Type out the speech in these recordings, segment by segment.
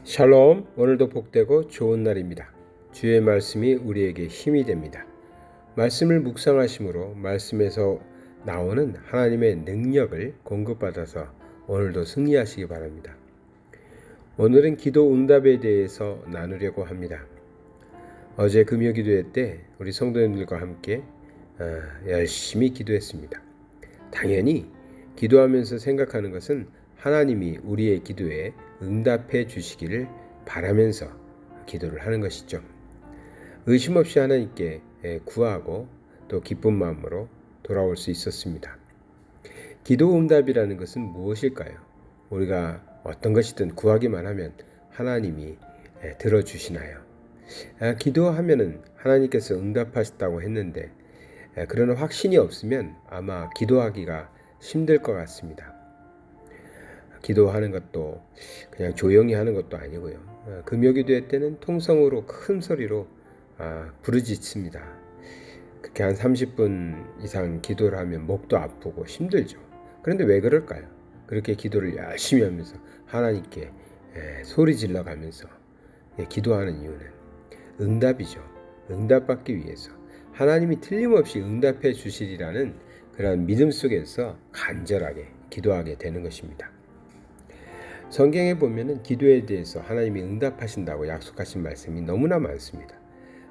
샬롬, 오늘도 복되고 좋은 날입니다. 주의 말씀이 우리에게 힘이 됩니다. 말씀을 묵상하심으로 말씀에서 나오는 하나님의 능력을 공급받아서 오늘도 승리하시기 바랍니다. 오늘은 기도 응답에 대해서 나누려고 합니다. 어제 금요 기도회 때 우리 성도님들과 함께 열심히 기도했습니다. 당연히 기도하면서 생각하는 것은 하나님이 우리의 기도에 응답해 주시기를 바라면서 기도를 하는 것이죠. 의심 없이 하나님께 구하고 또 기쁜 마음으로 돌아올 수 있었습니다. 기도 응답이라는 것은 무엇일까요? 우리가 어떤 것이든 구하기만 하면 하나님이 들어주시나요? 기도하면은 하나님께서 응답하셨다고 했는데 그런 확신이 없으면 아마 기도하기가 힘들 것 같습니다. 기도하는 것도 그냥 조용히 하는 것도 아니고요. 금요기도회 때는 통성으로 큰 소리로 부르짖습니다. 그렇게 한 30분 이상 기도를 하면 목도 아프고 힘들죠. 그런데 왜 그럴까요? 그렇게 기도를 열심히 하면서 하나님께 소리 질러 가면서 기도하는 이유는 응답이죠. 응답받기 위해서 하나님이 틀림없이 응답해 주시리라는 그런 믿음 속에서 간절하게 기도하게 되는 것입니다. 성경에 보면은 기도에 대해서 하나님이 응답하신다고 약속하신 말씀이 너무나 많습니다.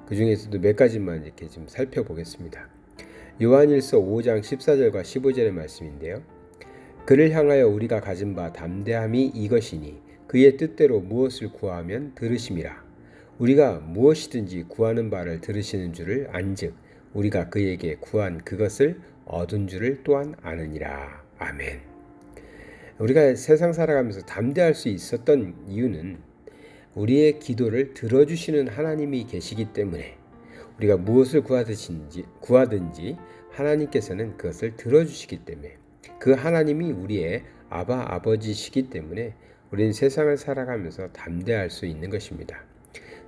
그 중에서도 몇 가지만 이렇게 좀 살펴보겠습니다. 요한일서 5장 14절과 15절의 말씀인데요. 그를 향하여 우리가 가진 바 담대함이 이것이니 그의 뜻대로 무엇을 구하면 들으심이라. 우리가 무엇이든지 구하는 바를 들으시는 줄을 안즉 우리가 그에게 구한 그것을 얻은 줄을 또한 아느니라. 아멘. 우리가 세상 살아가면서 담대할 수 있었던 이유는 우리의 기도를 들어주시는 하나님이 계시기 때문에 우리가 무엇을 구하든지 하나님께서는 그것을 들어주시기 때문에 그 하나님이 우리의 아버지시기 때문에 우리는 세상을 살아가면서 담대할 수 있는 것입니다.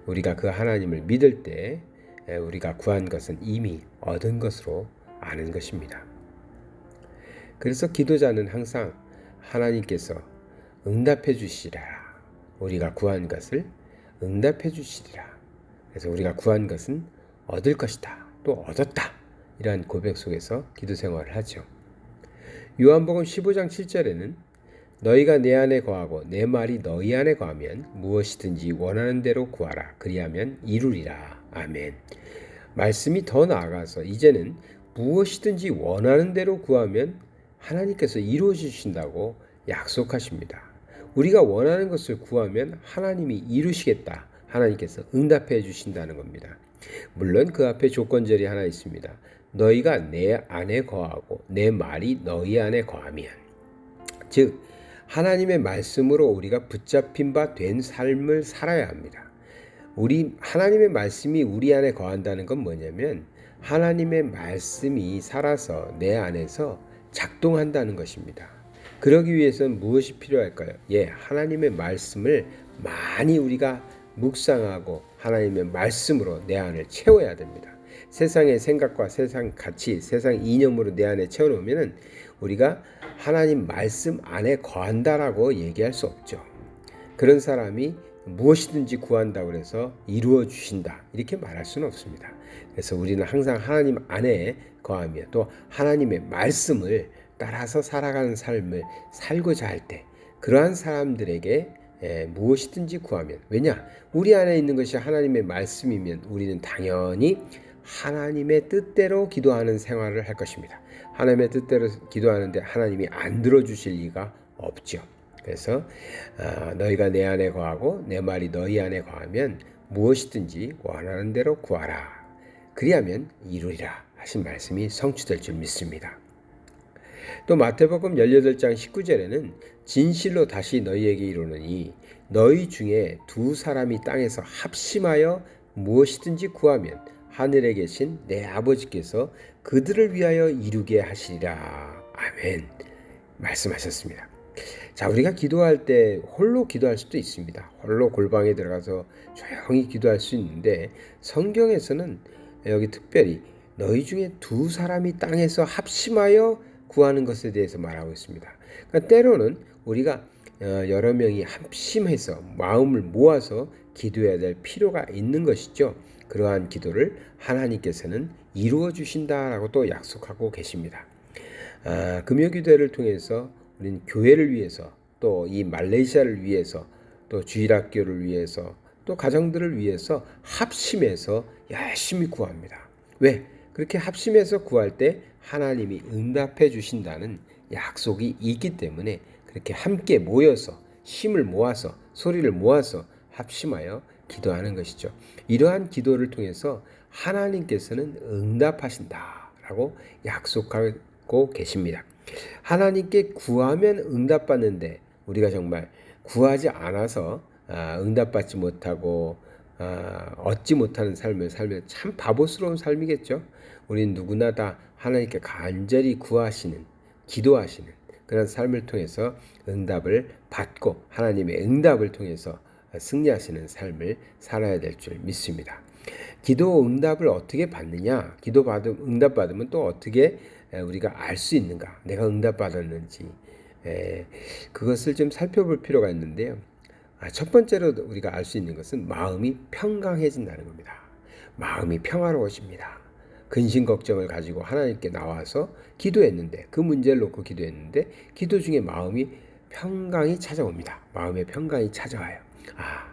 우리가 그 하나님을 믿을 때 우리가 구한 것은 이미 얻은 것으로 아는 것입니다. 그래서 기도자는 항상 하나님께서 응답해 주시리라. 우리가 구한 것을 응답해 주시리라. 그래서 우리가 구한 것은 얻을 것이다. 또 얻었다. 이러한 고백 속에서 기도 생활을 하죠. 요한복음 15장 7절에는 너희가 내 안에 거하고 내 말이 너희 안에 거하면 무엇이든지 원하는 대로 구하라. 그리하면 이루리라. 아멘. 말씀이 더 나아가서 이제는 무엇이든지 원하는 대로 구하면 하나님께서 이루어 주신다고 약속하십니다. 우리가 원하는 것을 구하면 하나님이 이루시겠다. 하나님께서 응답해 주신다는 겁니다. 물론 그 앞에 조건절이 하나 있습니다. 너희가 내 안에 거하고 내 말이 너희 안에 거하면, 즉 하나님의 말씀으로 우리가 붙잡힌 바 된 삶을 살아야 합니다. 하나님의 말씀이 우리 안에 거한다는 건 뭐냐면 하나님의 말씀이 살아서 내 안에서 작동한다는 것입니다. 그러기 위해서는 무엇이 필요할까요? 하나님의 말씀을 많이 우리가 묵상하고 하나님의 말씀으로 내 안을 채워야 됩니다. 세상의 생각과 세상 가치, 세상 이념으로 내 안에 채워놓으면 우리가 하나님 말씀 안에 거한다라고 얘기할 수 없죠. 그런 사람이 무엇이든지 구한다고 해서 이루어 주신다 이렇게 말할 수는 없습니다. 그래서 우리는 항상 하나님 안에 거하며 또 하나님의 말씀을 따라서 살아가는 삶을 살고자 할 때 그러한 사람들에게 무엇이든지 구하면, 왜냐? 우리 안에 있는 것이 하나님의 말씀이면 우리는 당연히 하나님의 뜻대로 기도하는 생활을 할 것입니다. 하나님의 뜻대로 기도하는데 하나님이 안 들어주실 리가 없죠. 그래서 너희가 내 안에 거하고 내 말이 너희 안에 거하면 무엇이든지 원하는 대로 구하라. 그리하면 이루리라 하신 말씀이 성취될 줄 믿습니다. 또 마태복음 18장 19절에는 진실로 다시 너희에게 이르노니 너희 중에 두 사람이 땅에서 합심하여 무엇이든지 구하면 하늘에 계신 내 아버지께서 그들을 위하여 이루게 하시리라. 아멘. 말씀하셨습니다. 자, 우리가 기도할 때 홀로 기도할 수도 있습니다. 홀로 골방에 들어가서 조용히 기도할 수 있는데 성경에서는 여기 특별히 너희 중에 두 사람이 땅에서 합심하여 구하는 것에 대해서 말하고 있습니다. 그러니까 때로는 우리가 여러 명이 합심해서 마음을 모아서 기도해야 될 필요가 있는 것이죠. 그러한 기도를 하나님께서는 이루어 주신다라고 또 약속하고 계십니다. 금요기도회를 통해서 우리는 교회를 위해서 또 이 말레이시아를 위해서 또 주일학교를 위해서 또 가정들을 위해서 합심해서 열심히 구합니다. 왜? 그렇게 합심해서 구할 때 하나님이 응답해 주신다는 약속이 있기 때문에 그렇게 함께 모여서 힘을 모아서 소리를 모아서 합심하여 기도하는 것이죠. 이러한 기도를 통해서 하나님께서는 응답하신다라고 약속하고 계십니다. 하나님께 구하면 응답받는데 우리가 정말 구하지 않아서 응답받지 못하고 얻지 못하는 삶을 살면 참 바보스러운 삶이겠죠. 우린 누구나 다 하나님께 간절히 구하시는, 기도하시는 그런 삶을 통해서 응답을 받고 하나님의 응답을 통해서 승리하시는 삶을 살아야 될 줄 믿습니다. 기도 응답을 어떻게 받느냐? 응답 받으면 또 어떻게 우리가 알 수 있는가? 내가 응답 받았는지 그것을 좀 살펴볼 필요가 있는데요. 첫 번째로 우리가 알 수 있는 것은 마음이 평강해진다는 겁니다. 마음이 평화로워집니다. 근심 걱정을 가지고 하나님께 나와서 기도했는데 그 문제를 놓고 기도했는데 기도 중에 마음이 평강이 찾아옵니다. 마음의 평강이 찾아와요.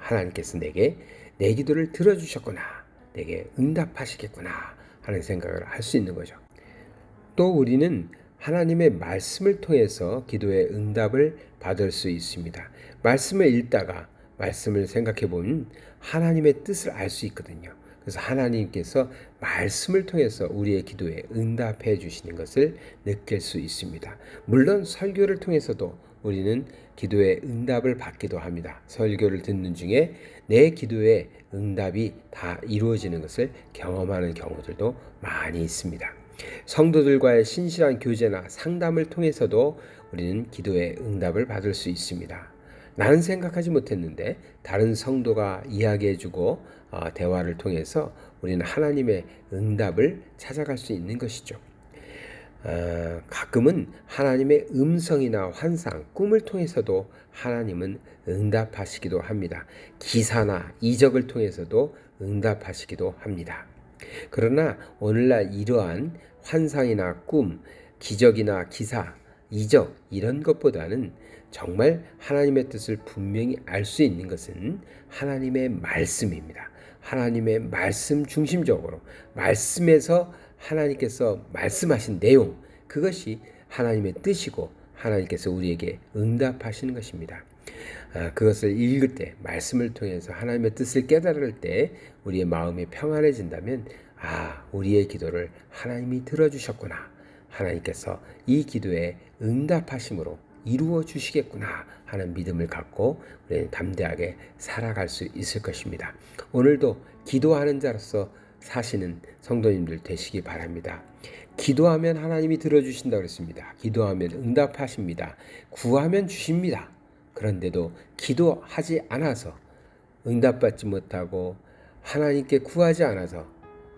하나님께서 내게 내 기도를 들어주셨구나. 내게 응답하시겠구나 하는 생각을 할 수 있는 거죠. 또 우리는 하나님의 말씀을 통해서 기도의 응답을 받을 수 있습니다. 말씀을 읽다가 말씀을 생각해 보면 하나님의 뜻을 알 수 있거든요. 그래서 하나님께서 말씀을 통해서 우리의 기도에 응답해 주시는 것을 느낄 수 있습니다. 물론 설교를 통해서도 우리는 기도의 응답을 받기도 합니다. 설교를 듣는 중에 내 기도의 응답이 다 이루어지는 것을 경험하는 경우들도 많이 있습니다. 성도들과의 신실한 교제나 상담을 통해서도 우리는 기도의 응답을 받을 수 있습니다. 나는 생각하지 못했는데 다른 성도가 이야기해주고 대화를 통해서 우리는 하나님의 응답을 찾아갈 수 있는 것이죠. 가끔은 하나님의 음성이나 환상, 꿈을 통해서도 하나님은 응답하시기도 합니다. 기사나 이적을 통해서도 응답하시기도 합니다. 그러나 오늘날 이러한 환상이나 꿈, 기적이나 기사, 이적 이런 것보다는 정말 하나님의 뜻을 분명히 알 수 있는 것은 하나님의 말씀입니다. 하나님의 말씀 중심적으로 말씀에서 하나님께서 말씀하신 내용 그것이 하나님의 뜻이고 하나님께서 우리에게 응답하시는 것입니다. 그것을 읽을 때 말씀을 통해서 하나님의 뜻을 깨달을 때 우리의 마음이 평안해진다면 우리의 기도를 하나님이 들어주셨구나. 하나님께서 이 기도에 응답하심으로 이루어 주시겠구나 하는 믿음을 갖고 우리는 담대하게 살아갈 수 있을 것입니다. 오늘도 기도하는 자로서 사시는 성도님들 되시기 바랍니다. 기도하면 하나님이 들어주신다고 했습니다. 기도하면 응답하십니다. 구하면 주십니다. 그런데도 기도하지 않아서 응답받지 못하고 하나님께 구하지 않아서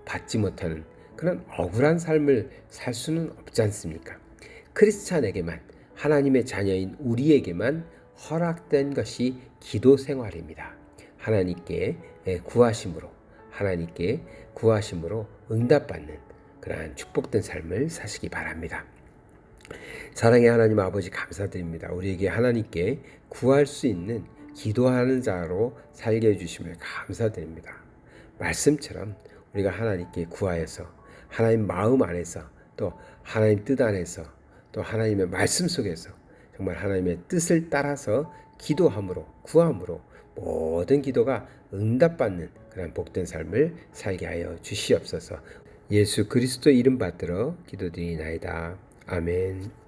받지 못하는 그런 억울한 삶을 살 수는 없지 않습니까? 크리스찬에게만 하나님의 자녀인 우리에게만 허락된 것이 기도 생활입니다. 하나님께 구하심으로 응답받는 그러한 축복된 삶을 사시기 바랍니다. 사랑의 하나님 아버지 감사드립니다. 우리에게 하나님께 구할 수 있는 기도하는 자로 살게 해주심을 감사드립니다. 말씀처럼 우리가 하나님께 구하여서 하나님 마음 안에서 또 하나님 뜻 안에서 또 하나님의 말씀 속에서 정말 하나님의 뜻을 따라서 기도함으로 구함으로 모든 기도가 응답받는 그런 복된 삶을 살게 하여 주시옵소서. 예수 그리스도 이름 받들어 기도드리나이다. 아멘.